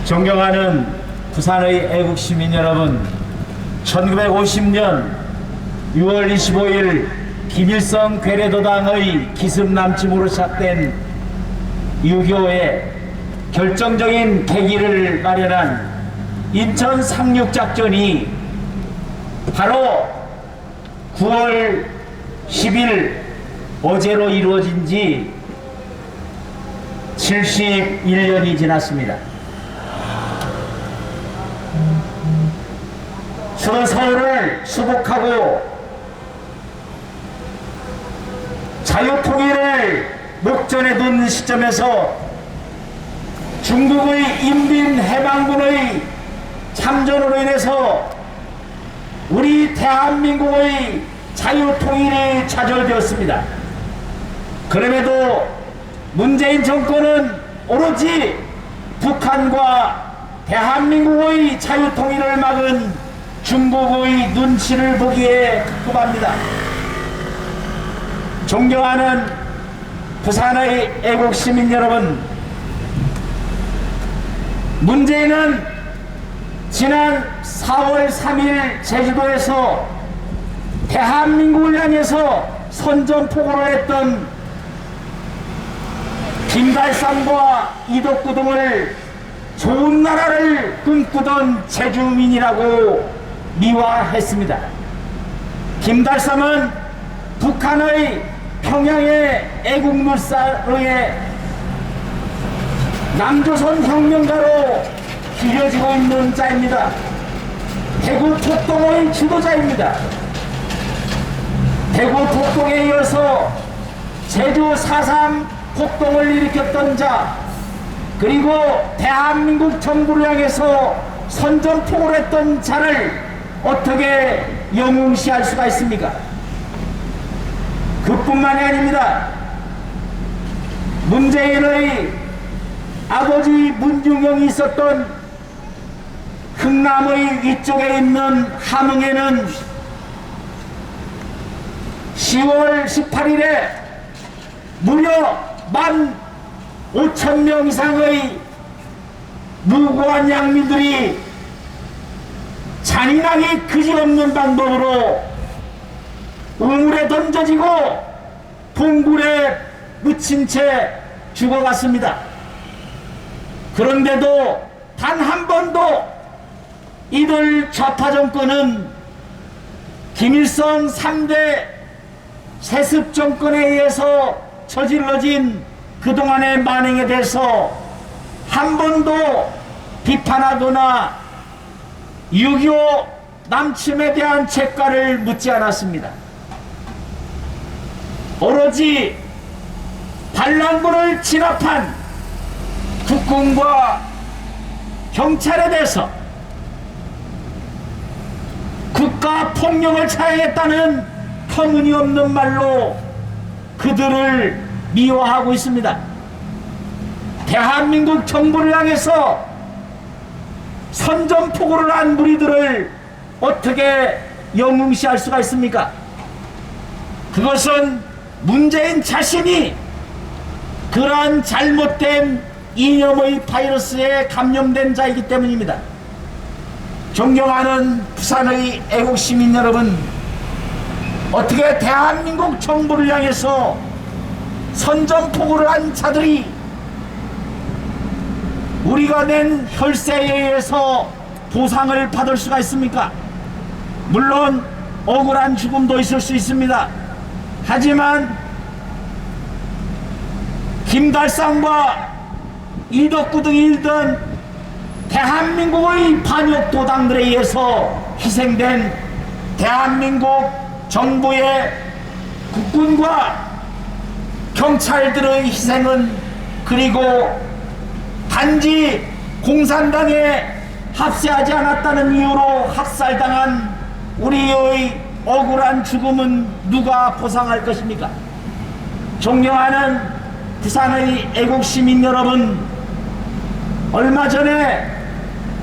존경하는 부산의 애국 시민 여러분, 1950년 6월 25일 김일성 괴뢰도당의 기습남침으로 시작된 6.25의 결정적인 계기를 마련한 인천 상륙작전이 바로 9월 10일 어제로 이루어진 지 71년이 지났습니다. 서울을 수복하고 자유통일을 목전에 둔 시점에서 중국의 인민해방군의 참전으로 인해서 우리 대한민국의 자유통일이 좌절되었습니다. 그럼에도 문재인 정권은 오로지 북한과 대한민국의 자유통일을 막은 중국의 눈치를 보기에 급급합니다. 존경하는 부산의 애국 시민 여러분, 문재인은 지난 4월 3일 제주도에서 대한민국을 향해서 선전포고를 했던 김달삼과 이덕구 등을 좋은 나라를 꿈꾸던 제주민이라고 미화했습니다. 김달삼은 북한의 평양의 애국물살의 남조선 혁명가로 기려지고 있는 자입니다. 대구 폭동의 주도자입니다. 대구 폭동에 이어서 제주 4.3 폭동을 일으켰던 자, 그리고 대한민국 정부를 향해서 선전포고를 했던 자를 어떻게 영웅시할 수가 있습니까? 그뿐만이 아닙니다. 문재인의 아버지 문중영이 있었던 흥남의 위쪽에 있는 함흥에는 10월 18일에 무려 15,000명 이상의 무고한 양민들이 잔인하게 그지없는 방법으로 우물에 던져지고 동굴에 묻힌 채 죽어갔습니다. 그런데도 단 한 번도 이들 좌파 정권은 김일성 3대 세습 정권에 의해서 저질러진 그동안의 만행에 대해서 한 번도 비판하거나 6.25 남침에 대한 책가를 묻지 않았습니다. 오로지 반란군을 진압한 국군과 경찰에 대해서 국가폭력을 차양했다는 터무니없는 말로 그들을 미화하고 있습니다. 대한민국 정부를 향해서 선전포고를 한 무리들을 어떻게 영웅시할 수가 있습니까? 그것은 문재인 자신이 그러한 잘못된 이념의 바이러스에 감염된 자이기 때문입니다. 존경하는 부산의 애국 시민 여러분, 어떻게 대한민국 정부를 향해서 선전포고를 한 자들이 우리가 낸 혈세에 의해서 보상을 받을 수가 있습니까? 물론 억울한 죽음도 있을 수 있습니다. 하지만 김달삼과 이덕구 등이 일던 대한민국의 반역 도당들에 의해서 희생된 대한민국 정부의 국군과 경찰들의 희생은, 그리고 단지 공산당에 합세하지 않았다는 이유로 학살당한 우리의 억울한 죽음은 누가 보상할 것입니까? 존경하는 부산의 애국 시민 여러분, 얼마 전에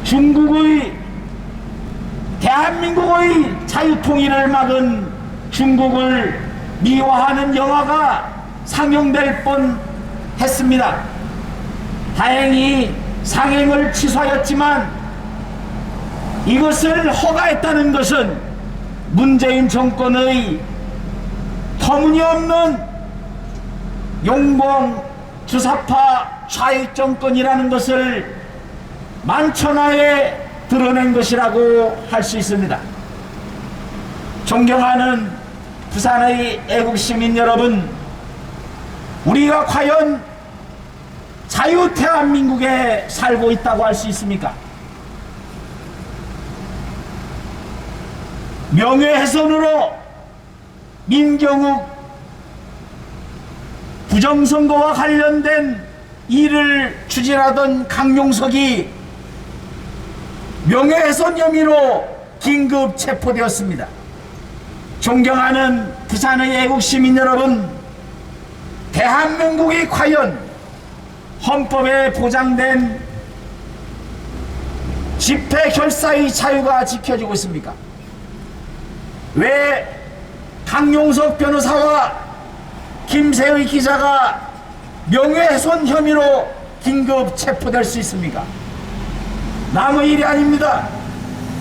중국의 대한민국의 자유통일을 막은 중국을 미화하는 영화가 상영될 뻔 했습니다. 다행히 상행을 취소하였지만 이것을 허가했다는 것은 문재인 정권의 터무니없는 용봉 주사파 좌익 정권이라는 것을 만천하에 드러낸 것이라고 할 수 있습니다. 존경하는 부산의 애국시민 여러분, 우리가 과연 자유대한민국에 살고 있다고 할 수 있습니까? 명예훼손으로 민경욱 부정선거와 관련된 일을 추진하던 강용석이 명예훼손 혐의로 긴급 체포되었습니다. 존경하는 부산의 애국시민 여러분, 대한민국이 과연 헌법에 보장된 집회 결사의 자유가 지켜지고 있습니까? 왜 강용석 변호사와 김세의 기자가 명예훼손 혐의로 긴급 체포될 수 있습니까? 남의 일이 아닙니다.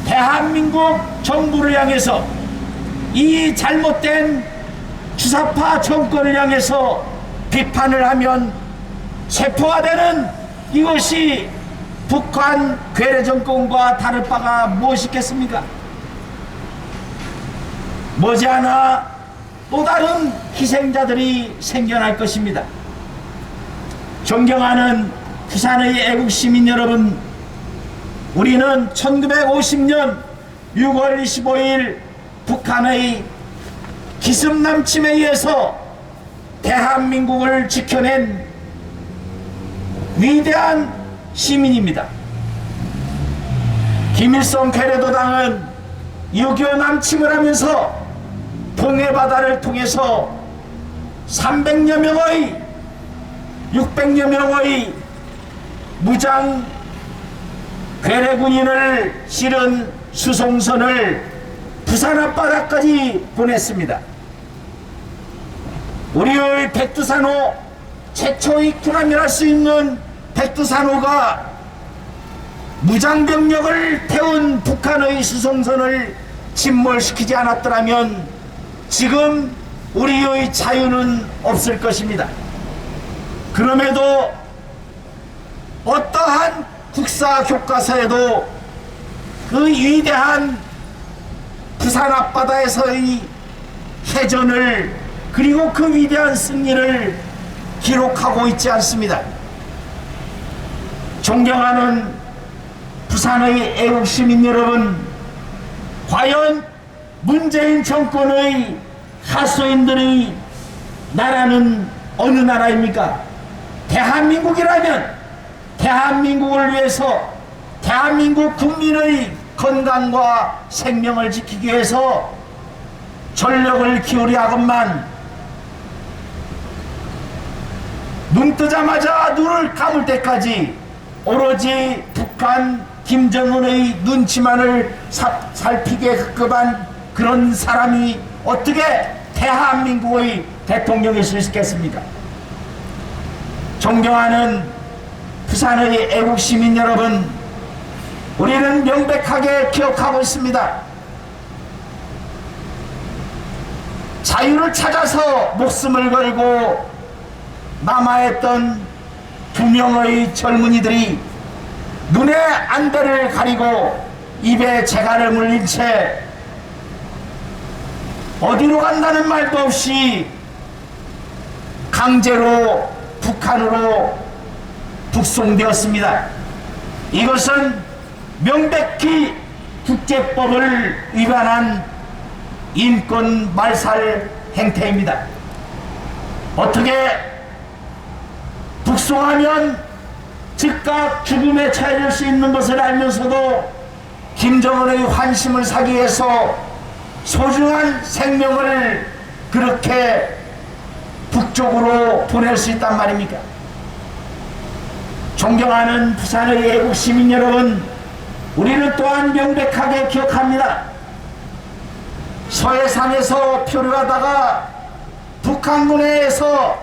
대한민국 정부를 향해서, 이 잘못된 주사파 정권을 향해서 비판을 하면 체포가 되는 이것이 북한 괴뢰 정권과 다를 바가 무엇이겠습니까? 머지않아 또 다른 희생자들이 생겨날 것입니다. 존경하는 부산의 애국시민 여러분, 우리는 1950년 6월 25일 북한의 기습남침에 의해서 대한민국을 지켜낸 위대한 시민입니다. 김일성 괴뢰도당은 6.25 남침을 하면서 동해바다를 통해서 300여 명의 600여 명의 무장 괴뢰군인을 실은 수송선을 부산 앞바다까지 보냈습니다. 우리의 백두산호, 최초의 군함이랄 수 있는 백두산호가 무장병력을 태운 북한의 수송선을 침몰시키지 않았더라면 지금 우리의 자유는 없을 것입니다. 그럼에도 어떠한 국사 교과서에도 그 위대한 부산 앞바다에서의 해전을, 그리고 그 위대한 승리를 기록하고 있지 않습니다. 존경하는 부산의 애국시민 여러분, 과연 문재인 정권의 하소연들의 나라는 어느 나라입니까? 대한민국이라면 대한민국을 위해서, 대한민국 국민의 건강과 생명을 지키기 위해서 전력을 기울여 하건만 눈 뜨자마자 눈을 감을 때까지 오로지 북한 김정은의 눈치만을 살피게 급급한 그런 사람이 어떻게 대한민국의 대통령일 수 있겠습니까? 존경하는 부산의 애국시민 여러분, 우리는 명백하게 기억하고 있습니다. 자유를 찾아서 목숨을 걸고 남아있던 2명의 젊은이들이 눈에 안대를 가리고 입에 재갈을 물린 채 어디로 간다는 말도 없이 강제로 북한으로 북송되었습니다. 이것은 명백히 국제법을 위반한 인권 말살 행태입니다. 어떻게 북송하면 즉각 죽음에 처해질 수 있는 것을 알면서도 김정은의 환심을 사기 위해서 소중한 생명을 그렇게 북쪽으로 보낼 수 있단 말입니까? 존경하는 부산의 애국 시민 여러분, 우리는 또한 명백하게 기억합니다. 서해상에서 표류하다가 북한군에서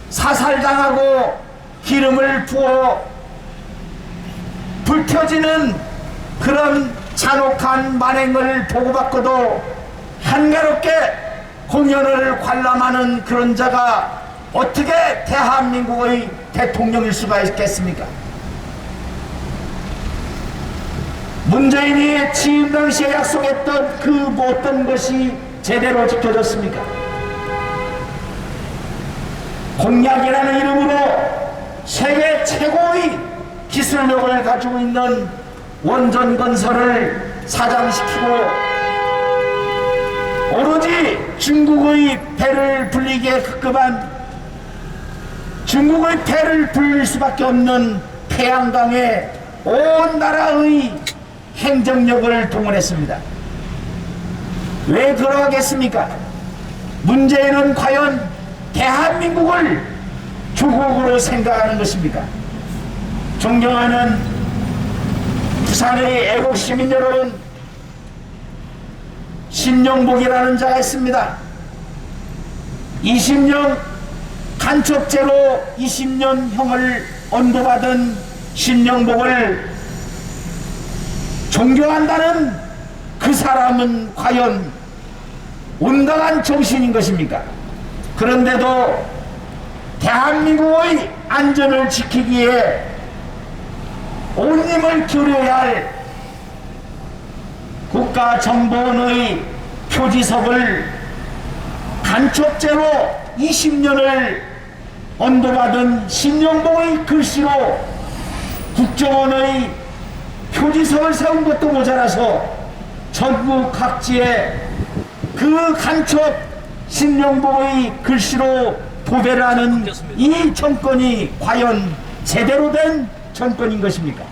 사살당하고 기름을 부어 불켜지는 그런 잔혹한 만행을 보고받고도 한가롭게 공연을 관람하는 그런 자가 어떻게 대한민국의 대통령일 수가 있겠습니까? 문재인이 취임 당시에 약속했던 그 어떤 것이 제대로 지켜졌습니까? 공약이라는 이름으로 세계 최고의 기술력을 가지고 있는 원전건설을 사장시키고 오로지 중국의 배를 불리기에 급급한 중국의 배를 불릴 수밖에 없는 태양강에 온 나라의 행정력을 동원했습니다. 왜 그러하겠습니까? 문재인은 과연 대한민국을 조국으로 생각하는 것입니까? 존경하는 부산의 애국 시민 여러분, 신영복이라는 자가 있습니다. 20년 간첩죄로 20년 형을 언도받은 신영복을 존경한다는 그 사람은 과연 온당한 정신인 것입니까? 그런데도 대한민국의 안전을 지키기에 온 힘을 기울여야 할 국가정보원의 표지석을 간첩죄로 20년을 언도받은 신영복의 글씨로 국정원의 표지석을 세운 것도 모자라서 전국 각지에 그 간첩 신영복의 글씨로 도배를 하는 이 정권이 과연 제대로 된 정권인 것입니까?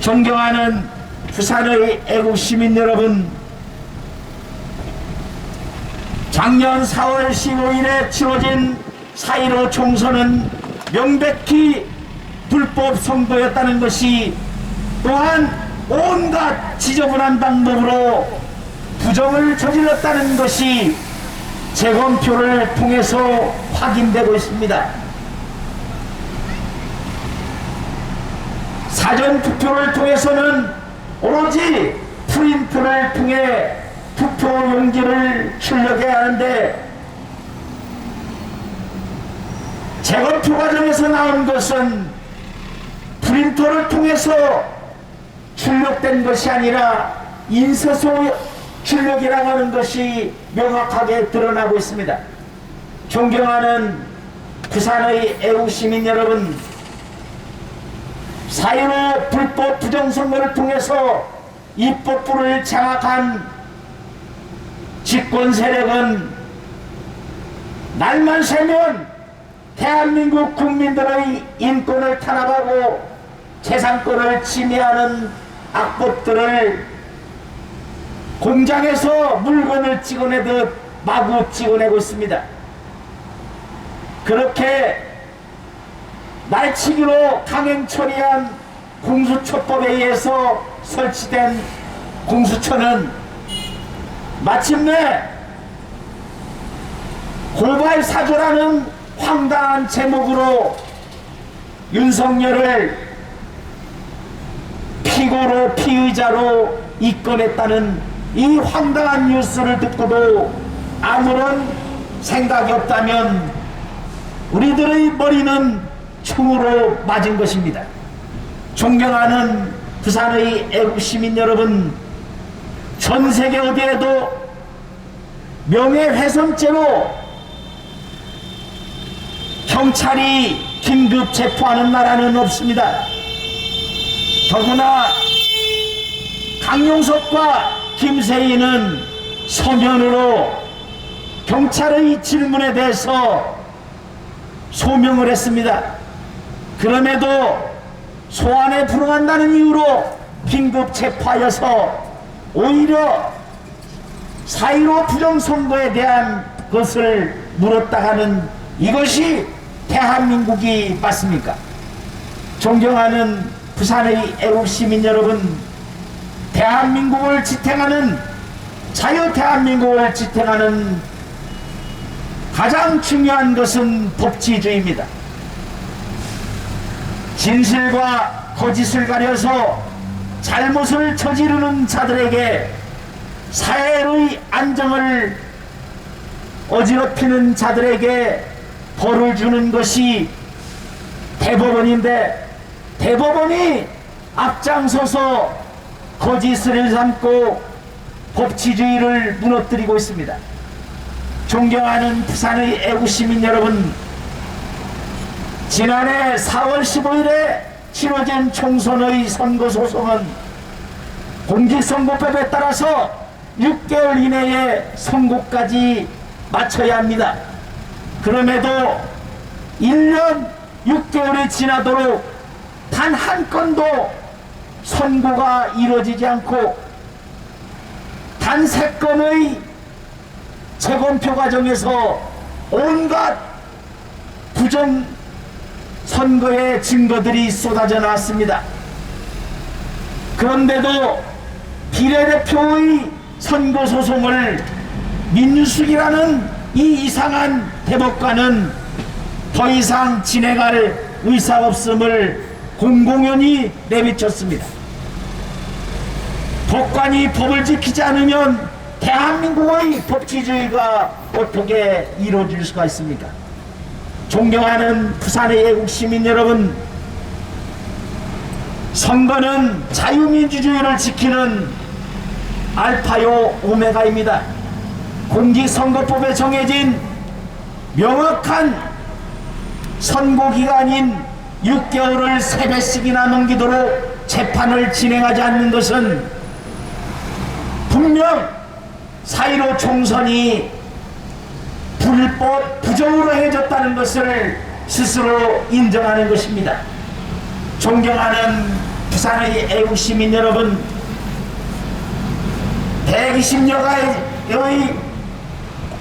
존경하는 부산의 애국 시민 여러분, 작년 4월 15일에 치러진 4.15 총선은 명백히 불법 선거였다는 것이 또한 온갖 지저분한 방법으로 부정을 저질렀다는 것이 재검표를 통해서 확인되고 있습니다. 사전투표를 통해서는 오로지 프린트를 통해 투표용지를 출력해야 하는데 재검표 과정에서 나온 것은 프린터를 통해서 출력된 것이 아니라 인쇄소 출력이라고 하는 것이 명확하게 드러나고 있습니다. 존경하는 부산의 애국시민 여러분, 4.15 불법 부정선거를 통해서 입법부를 장악한 집권 세력은 날만 새면 대한민국 국민들의 인권을 탄압하고 재산권을 침해하는 악법들을 공장에서 물건을 찍어내듯 마구 찍어내고 있습니다. 그렇게 날치기로 강행 처리한 공수처법에 의해서 설치된 공수처는 마침내 고발사조라는 황당한 제목으로 윤석열을 피고로 피의자로 입건했다는 이 황당한 뉴스를 듣고도 아무런 생각이 없다면 우리들의 머리는 총으로 맞은 것입니다. 존경하는 부산의 애국시민 여러분, 전 세계 어디에도 명예훼손죄로 경찰이 긴급 체포하는 나라는 없습니다. 더구나 강용석과 김세희는 서면으로 경찰의 질문에 대해서 소명을 했습니다. 그럼에도 소환에 불응한다는 이유로 긴급 체포하여서 오히려 4.15 부정선거에 대한 것을 물었다 하는 이것이 대한민국이 맞습니까? 존경하는 부산의 애국시민 여러분, 대한민국을 지탱하는, 자유 대한민국을 지탱하는 가장 중요한 것은 법치주의입니다. 진실과 거짓을 가려서 잘못을 저지르는 자들에게 사회의 안정을 어지럽히는 자들에게 벌을 주는 것이 대법원인데, 대법원이 앞장서서 거짓을 삼고 법치주의를 무너뜨리고 있습니다. 존경하는 부산의 애국시민 여러분, 지난해 4월 15일에 치러진 총선의 선거소송은 공직선거법에 따라서 6개월 이내에 선고까지 마쳐야 합니다. 그럼에도 1년 6개월이 지나도록 단 한 건도 선고가 이루어지지 않고 단 3건의 재검표 과정에서 온갖 부정 선거의 증거들이 쏟아져 나왔습니다. 그런데도 비례대표의 선거소송을 민주숙이라는 이 이상한 대법관은 더 이상 진행할 의사 없음을 공공연히 내비쳤습니다. 법관이 법을 지키지 않으면 대한민국의 법치주의가 어떻게 이루어질 수가 있습니까? 존경하는 부산의 애국시민 여러분, 선거는 자유민주주의를 지키는 알파요 오메가입니다. 공직선거법에 정해진 명확한 선고기간인 6개월을 3배씩이나 넘기도록 재판을 진행하지 않는 것은 분명 4.15 총선이 불법 부정으로 해졌다는 것을 스스로 인정하는 것입니다. 존경하는 부산의 애국시민 여러분, 120여 가지의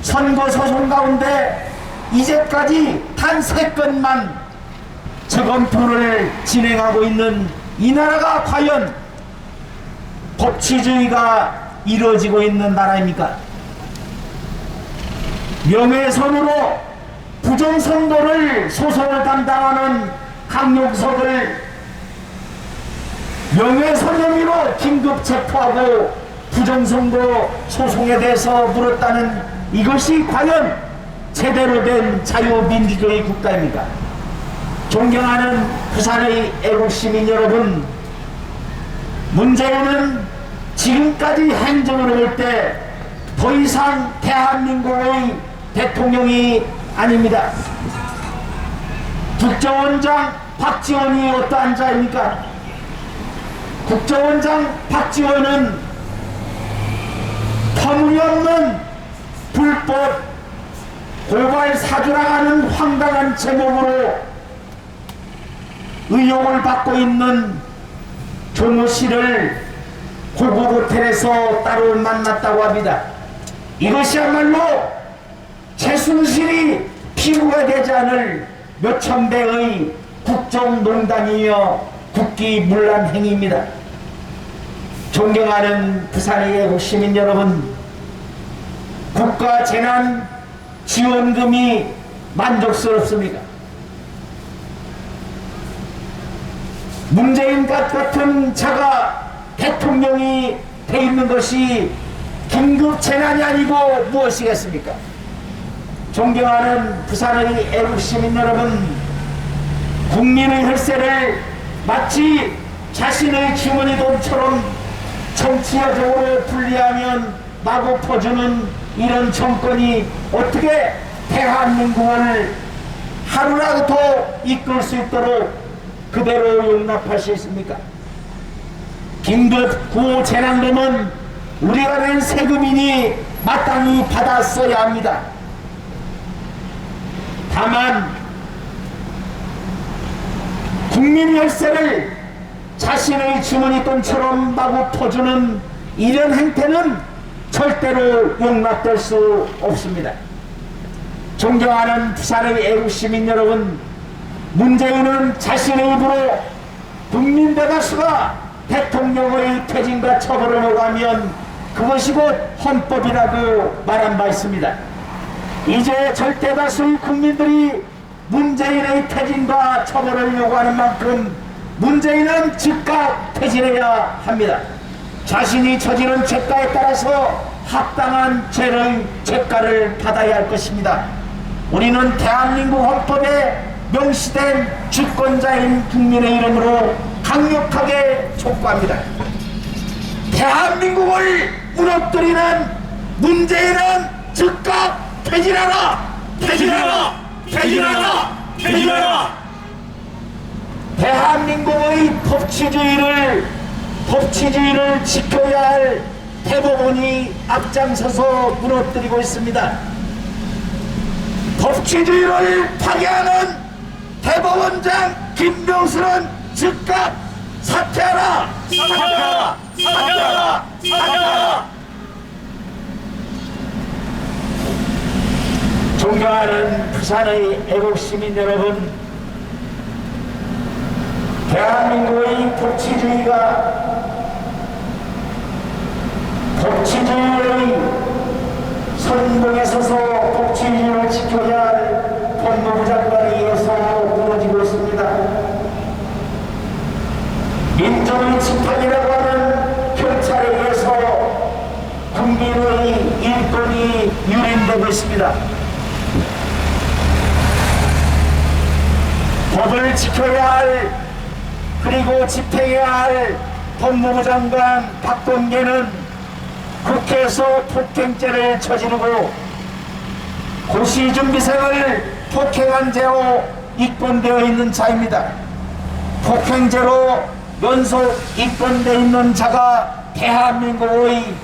선거소송 가운데 이제까지 단 3건만 재검표를 진행하고 있는 이 나라가 과연 법치주의가 이루어지고 있는 나라입니까? 명예훼손으로 부정선거를 소송을 담당하는 강용석을 명예훼손 혐의로 긴급 체포하고 부정선거 소송에 대해서 물었다는 이것이 과연 제대로 된 자유민주주의 국가입니까? 존경하는 부산의 애국시민 여러분, 문재인은 지금까지 행정을 할 때 더 이상 대한민국의 대통령이 아닙니다. 국정원장 박지원이 어떠한 자입니까? 국정원장 박지원은 터무니없는 불법 고발 사주라는 황당한 제목으로 의혹을 받고 있는 조모 씨를 고급 호텔에서 따로 만났다고 합니다. 이것이야말로 최순실이 피부가 되지 않을 몇천 배의 국정농단이며 국기문란 행위입니다. 존경하는 부산의 애국시민 여러분, 국가재난지원금이 만족스럽습니까? 문재인 같은 자가 대통령이 돼 있는 것이 긴급재난이 아니고 무엇이겠습니까? 존경하는 부산의 애국시민 여러분, 국민의 혈세를 마치 자신의 주머니 돈처럼 정치적으로 분리하면 마구 퍼주는 이런 정권이 어떻게 대한민국을 하루라도 이끌 수 있도록 그대로 용납할 수 있습니까? 긴급 구호 재난금은 우리가 낸 세금인이 마땅히 받았어야 합니다. 다만 국민 혈세를 자신의 주머니 돈처럼 마구 퍼주는 이런 행태는 절대로 용납될 수 없습니다. 존경하는 부산의 애국시민 여러분, 문재인은 자신의 입으로 국민 대다수가 대통령의 퇴진과 처벌을 오가면 그것이 곧 헌법이라고 말한 바 있습니다. 이제 절대다수의 국민들이 문재인의 퇴진과 처벌을 요구하는 만큼 문재인은 즉각 퇴진해야 합니다. 자신이 저지른 죄가에 따라서 합당한 죄가를 받아야 할 것입니다. 우리는 대한민국 헌법에 명시된 주권자인 국민의 이름으로 강력하게 촉구합니다. 대한민국을 무너뜨리는 문재인은 즉각 퇴진하라! 퇴진하라! 퇴진하라! 퇴진하라! 대한민국의 법치주의를 지켜야 할 대법원이 앞장서서 무너뜨리고 있습니다. 법치주의를 파괴하는 대법원장 김명수는 즉각 사퇴하라! 사퇴하라! 사퇴하라! 사퇴하라! 존경하는 부산의 애국시민 여러분, 대한민국의 법치주의의 선봉에 서서 법치주의를 지켜야 할 법무부 장관에 의해서 무너지고 있습니다. 민정의 집행이라고 하는 경찰에 의해서 국민의 인권이 유린되고 있습니다. 법을 지켜야 할, 그리고 집행해야 할 법무부 장관 박범계는 국회에서 폭행죄를 저지르고 고시준비생을 폭행한 죄로 입건되어 있는 자입니다. 폭행죄로 연속 입건되어 있는 자가 대한민국의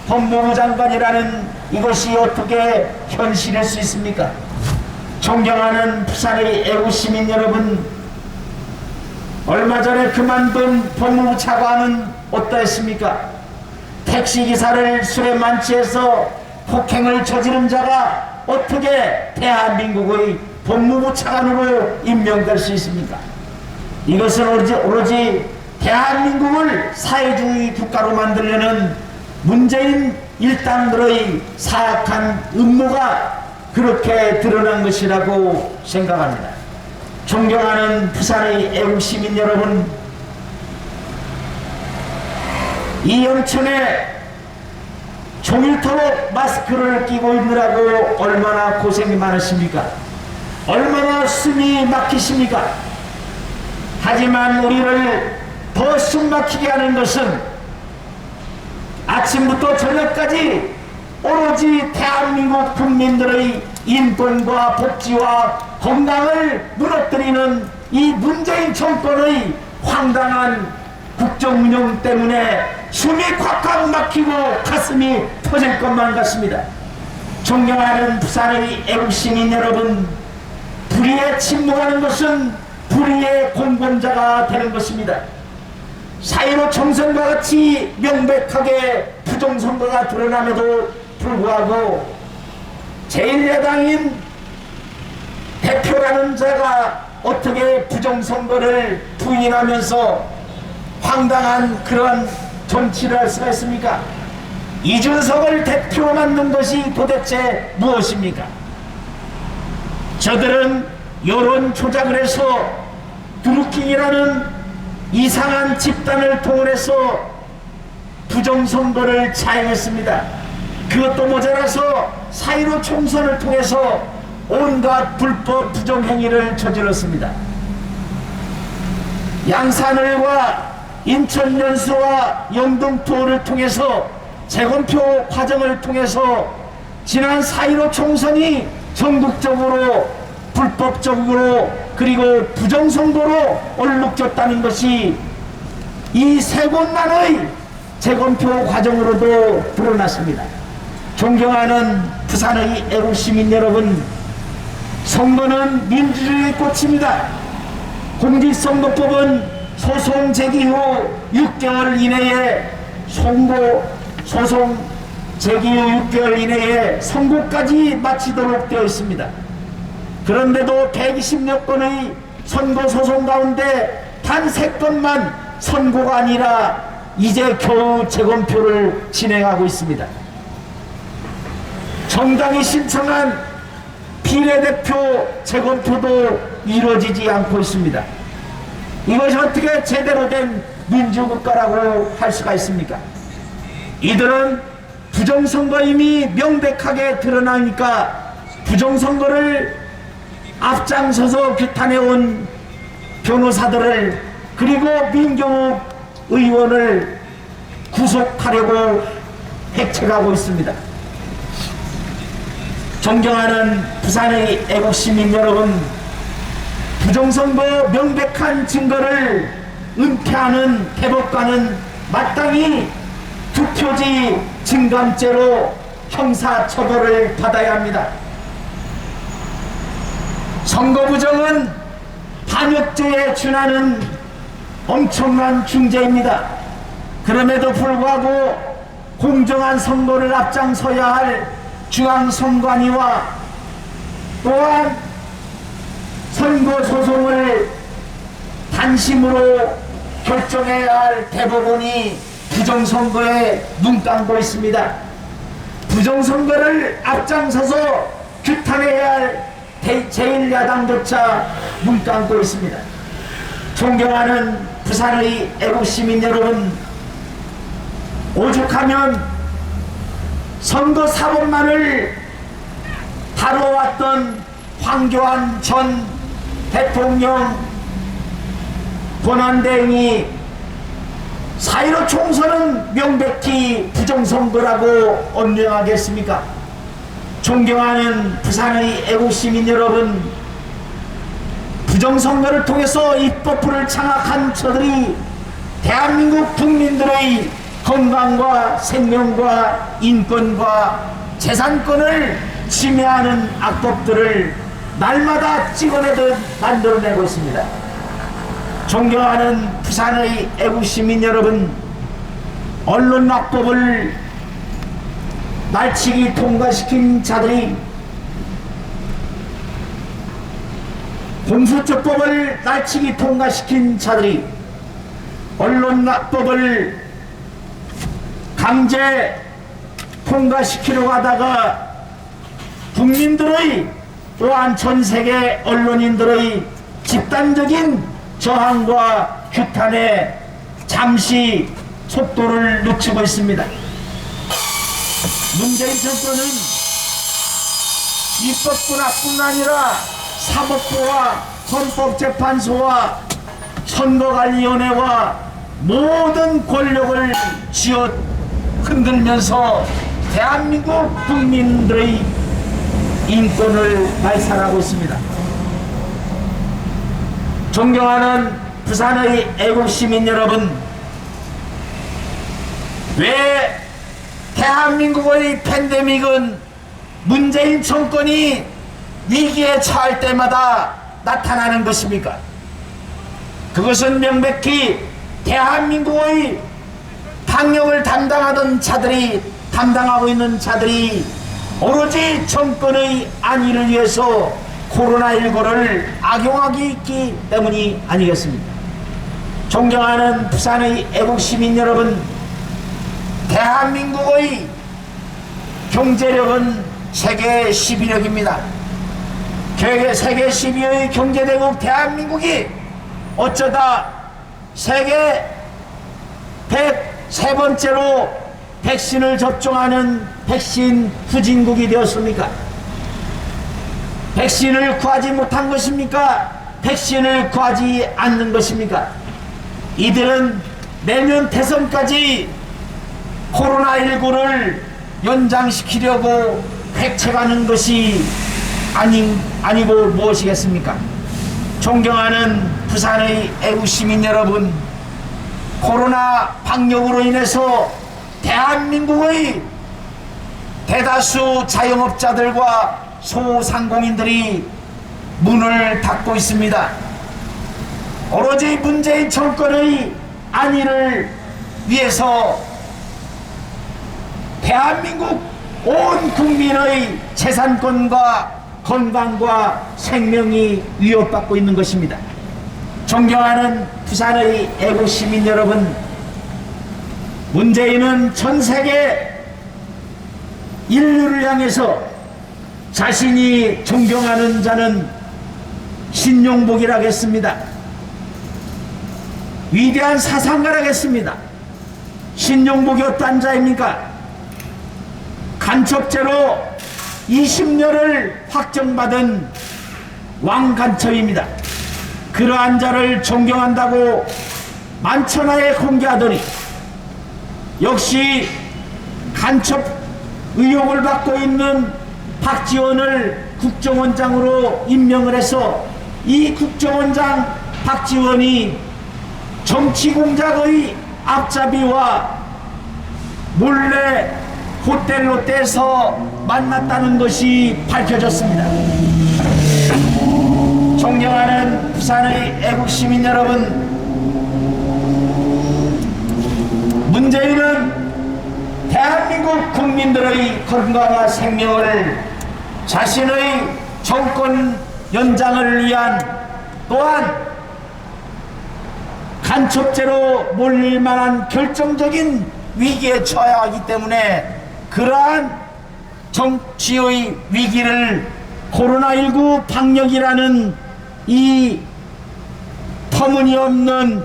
법무부 장관이라는 이것이 어떻게 현실일 수 있습니까? 존경하는 부산의 애국시민 여러분, 얼마 전에 그만둔 법무부 차관은 어떠했습니까? 택시기사를 술에 만취해서 폭행을 저지른 자가 어떻게 대한민국의 법무부 차관으로 임명될 수 있습니까? 이것은 오로지 대한민국을 사회주의 국가로 만들려는 문재인 일당들의 사악한 음모가 그렇게 드러난 것이라고 생각합니다. 존경하는 부산의 애국시민 여러분, 이영천에 종일토록 마스크를 끼고 있느라고 얼마나 고생이 많으십니까? 얼마나 숨이 막히십니까? 하지만 우리를 더 숨막히게 하는 것은 아침부터 저녁까지 오로지 대한민국 국민들의 인권과 복지와 건강을 무너뜨리는 이 문재인 정권의 황당한 국정운영 때문에 숨이 콱콱 막히고 가슴이 터질 것만 같습니다. 존경하는 부산의 애국시민 여러분, 불의에 침묵하는 것은 불의의 공범자가 되는 것입니다. 4.15 총선과 같이 명백하게 부정선거가 드러남에도 불구하고 제1야당인 대표라는 자가 어떻게 부정선거를 부인하면서 황당한 그런 정치를 할 수가 있습니까? 이준석을 대표로 만든 것이 도대체 무엇입니까? 저들은 여론 조작을 해서 드루킹이라는 이상한 집단을 동원해서 부정선거를 자행했습니다. 그것도 모자라서 4.15 총선을 통해서 온갖 불법 부정행위를 저질렀습니다. 양산을과 인천연수와 영등포를 통해서 재검표 과정을 통해서 지난 4.15 총선이 전국적으로 불법적으로 그리고 부정선거로 얼룩졌다는 것이 이 세 곳만의 재검표 과정으로도 드러났습니다. 존경하는 부산의 애국시민 여러분, 선거는 민주주의의 꽃입니다. 공직선거법은 소송 제기 후 6개월 이내에 소송 제기 후 6개월 이내에 선고까지 마치도록 되어 있습니다. 그런데도 120여 건의 선거 소송 가운데 단 3건만 선고가 아니라 이제 겨우 재검표를 진행하고 있습니다. 정당이 신청한 비례대표 재검표도 이루어지지 않고 있습니다. 이것이 어떻게 제대로 된 민주국가라고 할 수가 있습니까? 이들은 부정선거임이 명백하게 드러나니까 부정선거를 앞장서서 규탄해온 변호사들을 그리고 민경욱 의원을 구속하려고 핵책하고 있습니다. 존경하는 부산의 애국시민 여러분, 부정선거 명백한 증거를 은폐하는 대법관은 마땅히 투표지 증감죄로 형사처벌을 받아야 합니다. 선거부정은 반역죄에 준하는 엄청난 중죄입니다. 그럼에도 불구하고 공정한 선거를 앞장서야 할 중앙선관위와 또한 선거소송을 단심으로 결정해야 할 대법원이 부정선거에 눈 감고 있습니다. 부정선거를 앞장서서 규탄해야 할 제1야당조차 눈 감고 있습니다. 존경하는 부산의 애국시민 여러분, 오죽하면 선거 사법만을 다뤄왔던 황교안 전 대통령 권한대행이 4.15 총선은 명백히 부정선거라고 언명하겠습니까? 존경하는 부산의 애국시민 여러분, 부정선거를 통해서 입법부를 장악한 저들이 대한민국 국민들의 건강과 생명과 인권과 재산권을 침해하는 악법들을 날마다 찍어내듯 만들어내고 있습니다. 존경하는 부산의 애국시민 여러분, 언론악법을 날치기 통과시킨 자들이, 공수처법을 날치기 통과시킨 자들이 언론악법을 강제 통과시키려고 하다가 국민들의 또한 전세계 언론인들의 집단적인 저항과 규탄에 잠시 속도를 늦추고 있습니다. 문재인 정권은 입법부뿐 아니라 사법부와 헌법재판소와 선거관리위원회와 모든 권력을 쥐어 흔들면서 대한민국 국민들의 인권을 말살하고 있습니다. 존경하는 부산의 애국시민 여러분, 왜 대한민국의 팬데믹은 문재인 정권이 위기에 처할 때마다 나타나는 것입니까? 그것은 명백히 대한민국의 방역을 담당하고 있는 자들이 오로지 정권의 안위를 위해서 코로나19를 악용하고 있기 때문이 아니겠습니까? 존경하는 부산의 애국시민 여러분, 대한민국의 경제력은 세계 10위력입니다. 세계 10위의 경제대국 대한민국이 어쩌다 세계 103번째로 백신을 접종하는 백신 후진국이 되었습니까? 백신을 구하지 못한 것입니까? 백신을 구하지 않는 것입니까? 이들은 내년 대선까지 코로나19를 연장시키려고 획책하는 것이 아니고 무엇이겠습니까? 존경하는 부산의 애국시민 여러분, 코로나 방역으로 인해서 대한민국의 대다수 자영업자들과 소상공인들이 문을 닫고 있습니다. 오로지 문재인 정권의 안위를 위해서 대한민국 온 국민의 재산권과 건강과 생명이 위협받고 있는 것입니다. 존경하는 부산의 애국시민 여러분, 문재인은 전 세계 인류를 향해서 자신이 존경하는 자는 신용복이라겠습니다. 위대한 사상가라겠습니다. 신용복이 어떤 자입니까? 간첩죄로 20년을 확정받은 왕간첩입니다. 그러한 자를 존경한다고 만천하에 공개하더니 역시 간첩 의혹을 받고 있는 박지원을 국정원장으로 임명을 해서 이 국정원장 박지원이 정치공작의 앞잡이와 몰래 호텔로 떼서 만났다는 것이 밝혀졌습니다. 존경하는 부산의 애국시민 여러분, 문재인은 대한민국 국민들의 건강과 생명을 자신의 정권 연장을 위한 또한 간첩죄로 몰릴 만한 결정적인 위기에 처해야 하기 때문에 그러한 정치의 위기를 코로나19 방역이라는 이 터무니없는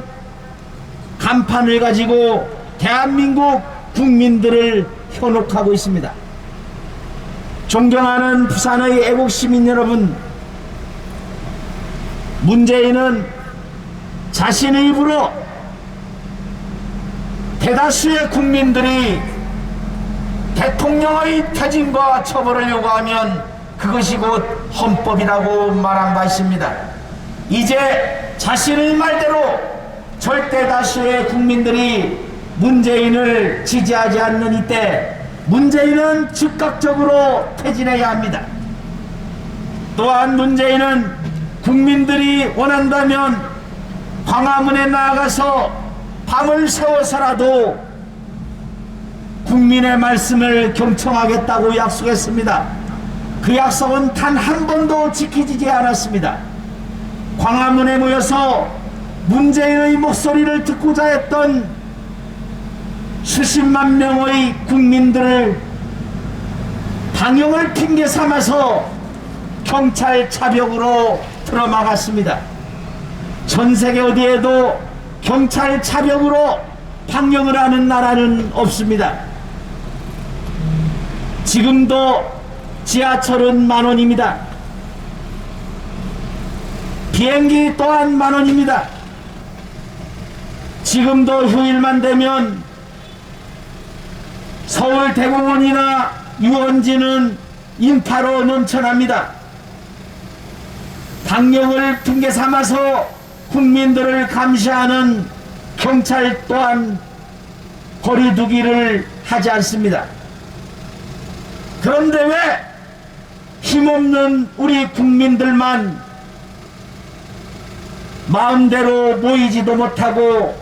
간판을 가지고 대한민국 국민들을 현혹하고 있습니다. 존경하는 부산의 애국시민 여러분, 문재인은 자신의 입으로 대다수의 국민들이 대통령의 퇴진과 처벌을 요구하면 그것이 곧 헌법이라고 말한 바 있습니다. 이제 자신의 말대로 절대 다수의 국민들이 문재인을 지지하지 않는 이때 문재인은 즉각적으로 퇴진해야 합니다. 또한 문재인은 국민들이 원한다면 광화문에 나아가서 밤을 새워서라도 국민의 말씀을 경청하겠다고 약속했습니다. 그 약속은 단 한 번도 지키지 않았습니다. 광화문에 모여서 문재인의 목소리를 듣고자 했던 수십만 명의 국민들을 방역을 핑계 삼아서 경찰 차벽으로 틀어막았습니다. 전 세계 어디에도 경찰 차벽으로 방역을 하는 나라는 없습니다. 지금도 지하철은 만원입니다. 비행기 또한 만원입니다. 지금도 휴일만 되면 서울대공원이나 유원지는 인파로 넘쳐납니다. 방역을 핑계 삼아서 국민들을 감시하는 경찰 또한 거리두기를 하지 않습니다. 그런데 왜 힘없는 우리 국민들만 마음대로 모이지도 못하고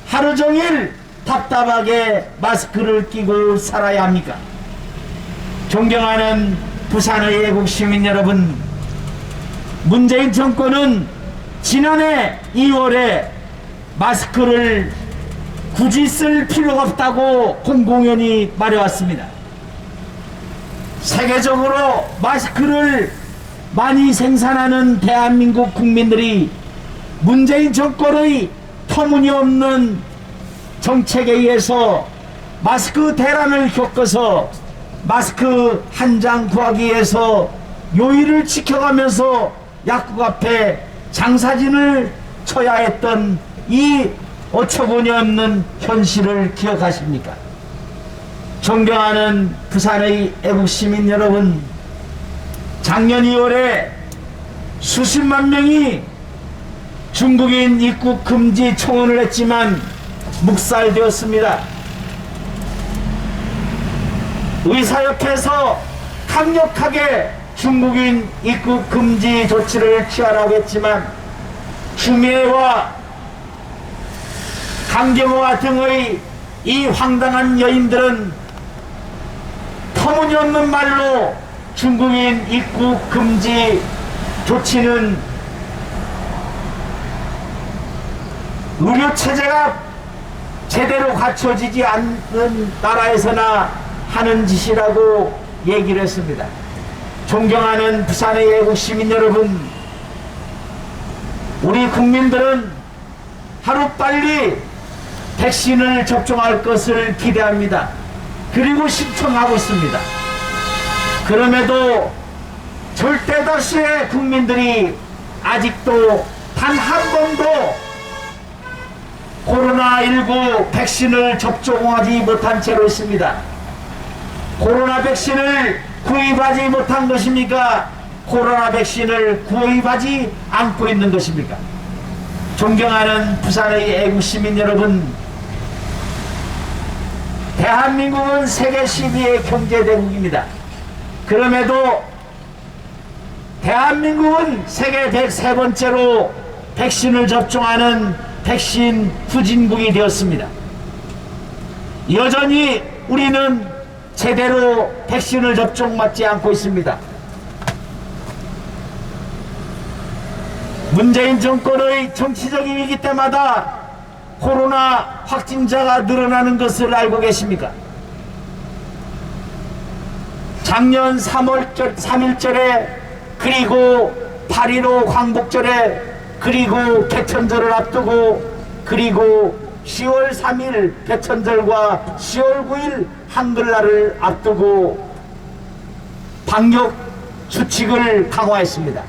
하루 종일 답답하게 마스크를 끼고 살아야 합니까? 존경하는 부산의 애국시민 여러분, 문재인 정권은 지난해 2월에 마스크를 굳이 쓸 필요가 없다고 공공연히 말해왔습니다. 세계적으로 마스크를 많이 생산하는 대한민국 국민들이 문재인 정권의 터무니없는 정책에 의해서 마스크 대란을 겪어서 마스크 한 장 구하기 위해서 요일을 지켜가면서 약국 앞에 장사진을 쳐야 했던 이 어처구니 없는 현실을 기억하십니까? 존경하는 부산의 애국시민 여러분, 작년 2월에 수십만 명이 중국인 입국 금지 청원을 했지만 묵살되었습니다. 의사협회에서 강력하게 중국인 입국 금지 조치를 취하라고 했지만 추미애와 강경화 등의 이 황당한 여인들은 터무니없는 말로 중국인 입국 금지 조치는 의료체제가 제대로 갖춰지지 않는 나라에서나 하는 짓이라고 얘기를 했습니다. 존경하는 부산의 애국 시민 여러분, 우리 국민들은 하루빨리 백신을 접종할 것을 기대합니다. 그리고 신청하고 있습니다. 그럼에도 절대 다수의 국민들이 아직도 단 한 번도 코로나19 백신을 접종하지 못한 채로 있습니다. 코로나 백신을 구입하지 못한 것입니까? 코로나 백신을 구입하지 않고 있는 것입니까? 존경하는 부산의 애국 시민 여러분, 대한민국은 세계 12의 경제대국입니다. 그럼에도 대한민국은 세계 103번째로 백신을 접종하는 백신 후진국이 되었습니다. 여전히 우리는 제대로 백신을 접종받지 않고 있습니다. 문재인 정권의 정치적 위기 때마다 코로나 확진자가 늘어나는 것을 알고 계십니까? 작년 3일절에 그리고 8.15 광복절에 그리고 개천절을 앞두고 그리고 10월 3일 개천절과 10월 9일 한글날을 앞두고 방역 수칙을 강화했습니다.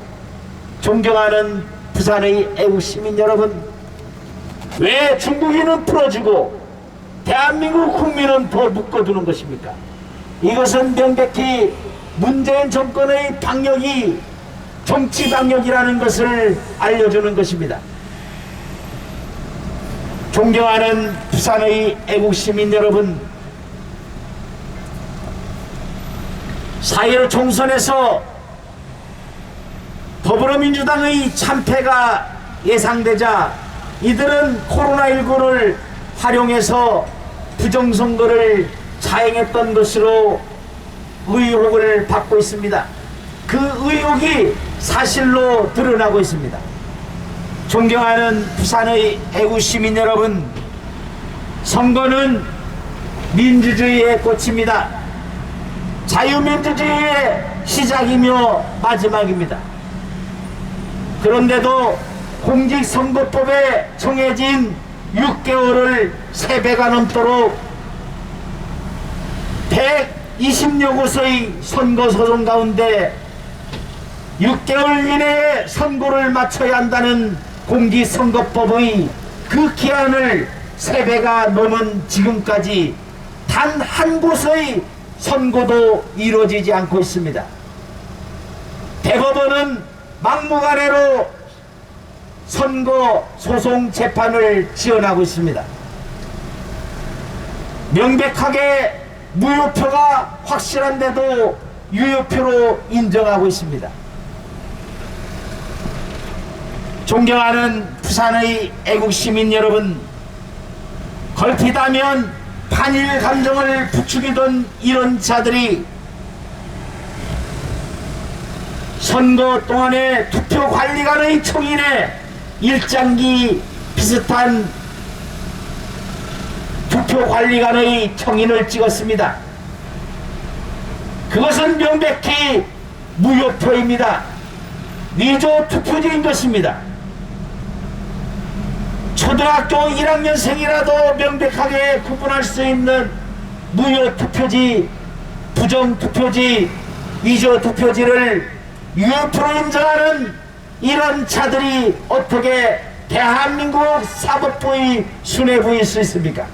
존경하는 부산의 애국 시민 여러분, 왜 중국인은 풀어주고 대한민국 국민은 더 묶어두는 것입니까? 이것은 명백히 문재인 정권의 방역이 정치 방역이라는 것을 알려주는 것입니다. 존경하는 부산의 애국 시민 여러분, 4.15 총선에서 더불어민주당의 참패가 예상되자 이들은 코로나19를 활용해서 부정선거를 자행했던 것으로 의혹을 받고 있습니다. 그 의혹이 사실로 드러나고 있습니다. 존경하는 부산의 애국 시민 여러분, 선거는 민주주의의 꽃입니다. 자유민주주의의 시작이며 마지막입니다. 그런데도 공직선거법에 정해진 6개월을 3배가 넘도록 120여 곳의 선거소송 가운데 6개월 이내에 선고를 마쳐야 한다는 공직선거법의 그 기한을 3배가 넘은 지금까지 단 한 곳의 선고도 이루어지지 않고 있습니다. 대법원은 막무가내로 선거 소송 재판을 지원하고 있습니다. 명백하게 무효표가 확실한데도 유효표로 인정하고 있습니다. 존경하는 부산의 애국 시민 여러분, 걸핏하면 반일 감정을 부추기던 이런 자들이 선거 동안에 투표관리관의 총인에 일장기 비슷한 투표관리관의 청인을 찍었습니다. 그것은 명백히 무효표입니다. 위조 투표지인 것입니다. 초등학교 1학년생이라도 명백하게 구분할 수 있는 무효 투표지, 부정 투표지, 위조 투표지를 유효표로 인정하는 이런 자들이 어떻게 대한민국 사법부의 수뇌부일 수 있습니까?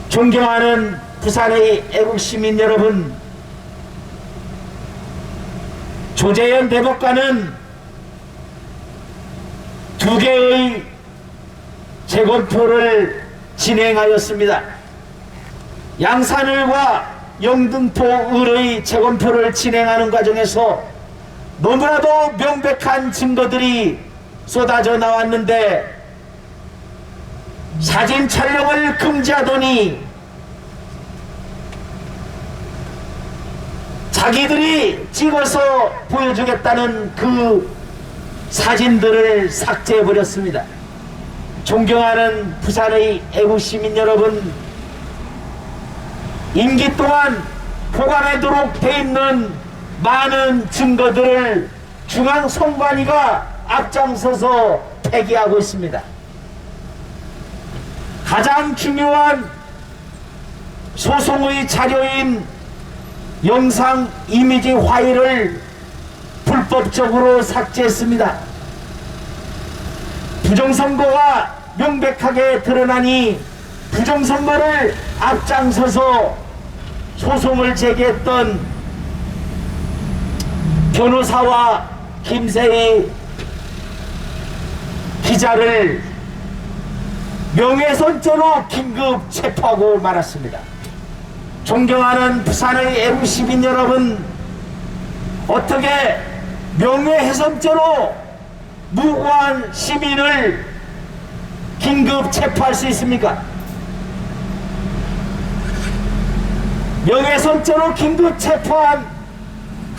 존경하는 부산의 애국시민 여러분, 조재현 대법관은 2개의 재검표를 진행하였습니다. 양산을과 영등포을의 재검표를 진행하는 과정에서 너무나도 명백한 증거들이 쏟아져 나왔는데 사진 촬영을 금지하더니 자기들이 찍어서 보여주겠다는 그 사진들을 삭제해버렸습니다. 존경하는 부산의 애국시민 여러분, 임기 동안 보관하도록 돼 있는 많은 증거들을 중앙선관위가 앞장서서 폐기하고 있습니다. 가장 중요한 소송의 자료인 영상 이미지 파일을 불법적으로 삭제했습니다. 부정선거가 명백하게 드러나니 부정선거를 앞장서서 소송을 제기했던 변호사와 김세희 기자를 명예훼손죄로 긴급 체포하고 말았습니다. 존경하는 부산의 애국 시민 여러분, 어떻게 명예훼손죄로 무고한 시민을 긴급 체포할 수 있습니까? 명예훼손죄로 긴급 체포한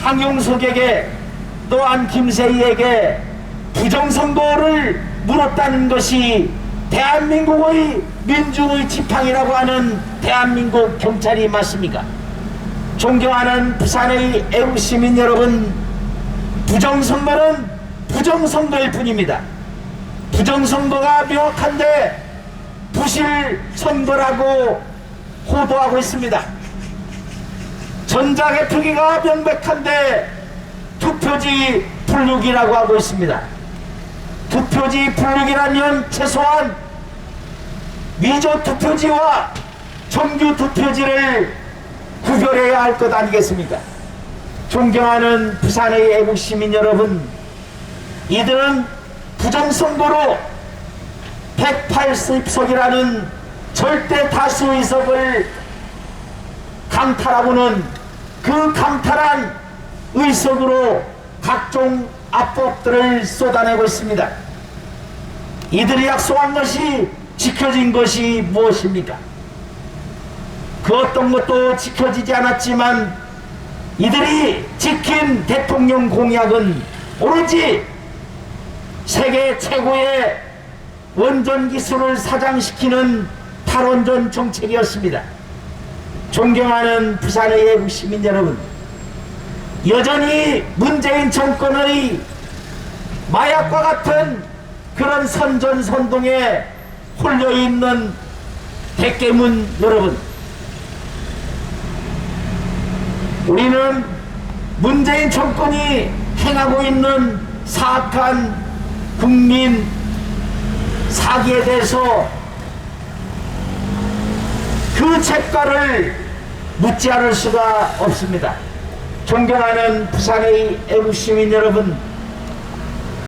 강용석에게 또한 김세희에게 부정선거를 물었다는 것이 대한민국의 민중의 지팡이라고 하는 대한민국 경찰이 맞습니까? 존경하는 부산의 애국시민 여러분, 부정선거는 부정선거일 뿐입니다. 부정선거가 명확한데 부실선거라고 호도하고 있습니다. 전자개표기가 명백한데 투표지 분류기라고 하고 있습니다. 투표지 분류기라면 최소한 미조 투표지와 정규 투표지를 구별해야 할 것 아니겠습니까? 존경하는 부산의 애국 시민 여러분, 이들은 부정선거로 180석이라는 절대 다수 의석을 강탈하고는 그 강탈한 의석으로 각종 압법들을 쏟아내고 있습니다. 이들이 약속한 것이 지켜진 것이 무엇입니까? 그 어떤 것도 지켜지지 않았지만 이들이 지킨 대통령 공약은 오로지 세계 최고의 원전 기술을 사장시키는 탈원전 정책이었습니다. 존경하는 부산의 애국 시민 여러분, 여전히 문재인 정권의 마약과 같은 그런 선전선동에 홀려있는 대깨문 여러분, 우리는 문재인 정권이 행하고 있는 사악한 국민 사기에 대해서 그 책가를 묻지 않을 수가 없습니다. 존경하는 부산의 애국 시민 여러분,